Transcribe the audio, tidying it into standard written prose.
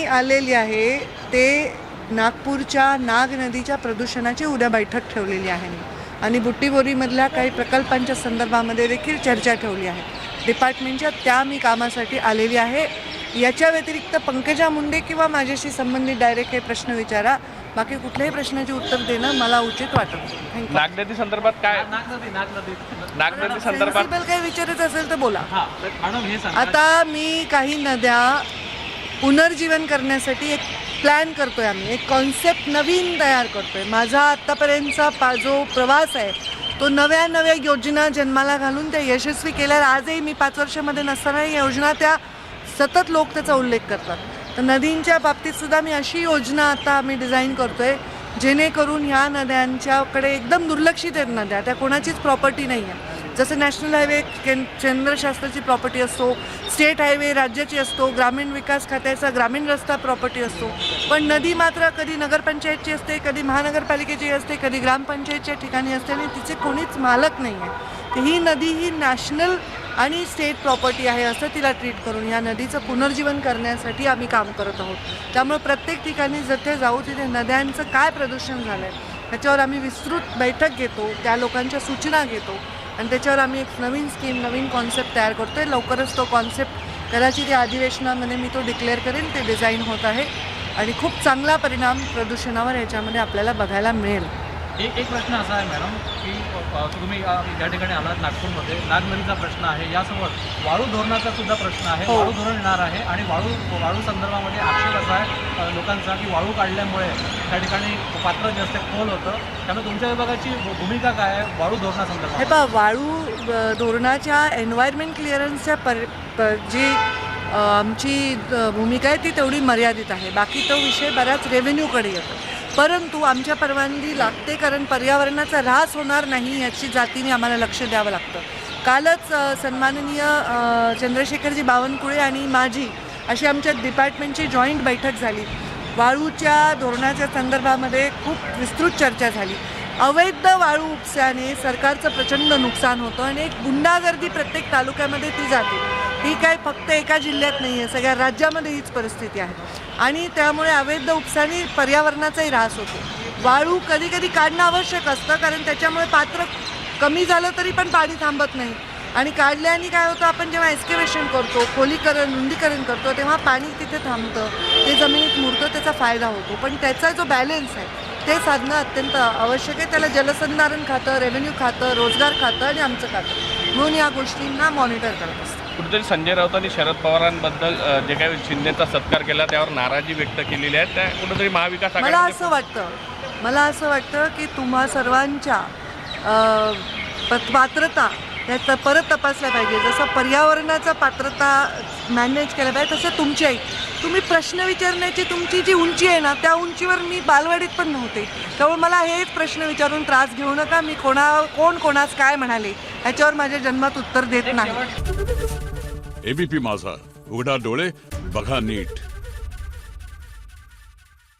आलेली आहे ते नागपूरच्या नाग नदीच्या प्रदूषणाची उद्या बैठक ठेवलेली आहे आणि बुट्टीबोरीमधल्या काही प्रकल्पांच्या संदर्भामध्ये देखील चर्चा ठेवली आहे डिपार्टमेंटच्या. त्या मी कामासाठी आलेली आहे. याच्या व्यतिरिक्त पंकजा मुंडे किंवा माझ्याशी संबंधित डायरेक्ट हे प्रश्न विचारा. बाकी कुठल्याही प्रश्नाचे उत्तर देणं मला उचित वाटत नाही. नागनदी संदर्भात काय नागनदी संदर्भात काही विचारायचं असेल तर बोला. आता मी काही नद्या पुनर्जीवन करण्यासाठी एक प्लॅन करतोय. आम्ही एक कॉन्सेप्ट नवीन तयार करतोय. माझा आत्तापर्यंतचा जो प्रवास आहे तो नव्या योजना जन्माला घालून त्या यशस्वी केल्या. आजही मी 5 वर्षामध्ये नसताना योजना त्या सतत लोक त्याचा उल्लेख करतात. तर नदींच्या बाबतीत सुद्धा मी अशी योजना आता आम्ही डिझाईन करतोय जेणेकरून ह्या नद्यांच्याकडे एकदम दुर्लक्षित आहेत नद्या. त्या कोणाचीच प्रॉपर्टी नाही आहे. जसं नॅशनल हायवे केंद्र शासनाची प्रॉपर्टी असतो, स्टेट हायवे राज्याची असतो, ग्रामीण विकास खात्याचा ग्रामीण रस्ता प्रॉपर्टी असतो. पण नदी मात्र कधी नगरपंचायतची असते, कधी महानगरपालिकेची असते, कधी ग्रामपंचायतच्या ठिकाणी असते आणि तिचे कोणीच मालक नाही आहे. तर ही नदी ही नॅशनल आणि स्टेट प्रॉपर्टी आहे असं तिला ट्रीट करून या नदीचं पुनर्जीवन करण्यासाठी आम्ही काम करत आहोत. त्यामुळे प्रत्येक ठिकाणी जिथे जाऊ तिथे नद्यांचं काय प्रदूषण झालं आहे त्याच्यावर आम्ही विस्तृत बैठक घेतो, त्या लोकांच्या सूचना घेतो आणि त्याच्यावर आम्ही एक नवीन स्कीम नवीन कॉन्सेप्ट तयार करतो आहे. लवकरच तो कॉन्सेप्ट कदाचित या अधिवेशनामध्ये मी तो डिक्लेअर करेन. ते डिझाईन होत आहे आणि खूप चांगला परिणाम प्रदूषणावर याच्यामध्ये आपल्याला बघायला मिळेल. एक प्रश्न असा आहे मॅडम की तुम्ही या ठिकाणी आलात नागपूरमध्ये. नाग नदीचा प्रश्न आहे, यासोबत वाळू धोरणाचा सुद्धा प्रश्न आहे. वाळू धोरण येणार आहे आणि वाळू संदर्भामध्ये आक्षेप असा आहे लोकांचा की वाळू काढल्यामुळे त्या ठिकाणी पात्र जे असते खोल होतं. त्यामुळे तुमच्या विभागाची भूमिका काय आहे वाळू धोरणासंदर्भात? हे पहा, वाळू धोरणाच्या एन्व्हायरमेंट क्लिअरन्सच्या जी आमची भूमिका आहे ती तेवढी मर्यादित आहे. बाकी तो विषय बराच रेव्हेन्यूकडे येतो. परंतु आमच्या परवानगी लागते कारण पर्यावरणाचा ऱ्हास होणार नाही याची जातीने आम्हाला लक्ष द्यावं लागतं. कालच सन्माननीय चंद्रशेखरजी बावनकुळे आणि माझी अशी आमच्या डिपार्टमेंटची जॉईंट बैठक झाली. वाळूच्या धोरणाच्या संदर्भामध्ये खूप विस्तृत चर्चा झाली. अवैध वाळू उपस्याने सरकारचं प्रचंड नुकसान होतं आणि एक गुंडागर्दी प्रत्येक तालुक्यामध्ये ती जाते. ही काय फक्त एका जिल्ह्यात नाही आहे, सगळ्या राज्यामध्ये हीच परिस्थिती आहे आणि त्यामुळे अवैध उपसाने पर्यावरणाचाही ऱ्हास होतो. वाळू कधी कधी काढणं आवश्यक असतं कारण त्याच्यामुळे पात्र कमी झालं तरी पण पाणी थांबत नाही आणि काढल्याने काय होतं, आपण जेव्हा एक्स्केव्हेशन करतो, खोलीकरण रुंदीकरण करतो तेव्हा पाणी तिथे थांबतं, ते जमिनीत मुरतं, त्याचा फायदा होतो. पण त्याचा जो बॅलन्स आहे ते साधणं अत्यंत आवश्यक आहे. त्याला जलसंधारण खातं, रेव्हेन्यू खातं, रोजगार खातं आणि आमचं खातं म्हणून या गोष्टींना मॉनिटर करत असतं. कुठेतरी संजय राऊतांनी शरद पवारांबद्दल जे काही शिंदेचा सत्कार केला त्यावर नाराजी व्यक्त केलेली आहे. त्या कुठेतरी महाविकास मला असं वाटतं की तुम्हा सर्वांच्या पात्रता त्या परत तपासल्या पाहिजे. जसं पर्यावरणाचा पात्रता मॅनेज केलं पाहिजे तसं तुमच्याही तुम्ही प्रश्न विचारण्याची तुमची जी उंची आहे ना त्या उंचीवर मी बालवाडीत पण नव्हते. त्यामुळे मला हेच प्रश्न विचारून त्रास घेऊ नका. मी कोण कोणास काय म्हणाले ह्याच्यावर माझ्या जन्मात उत्तर देत नाही. एबीपी माझा, उघडा डोळे बघा नीट.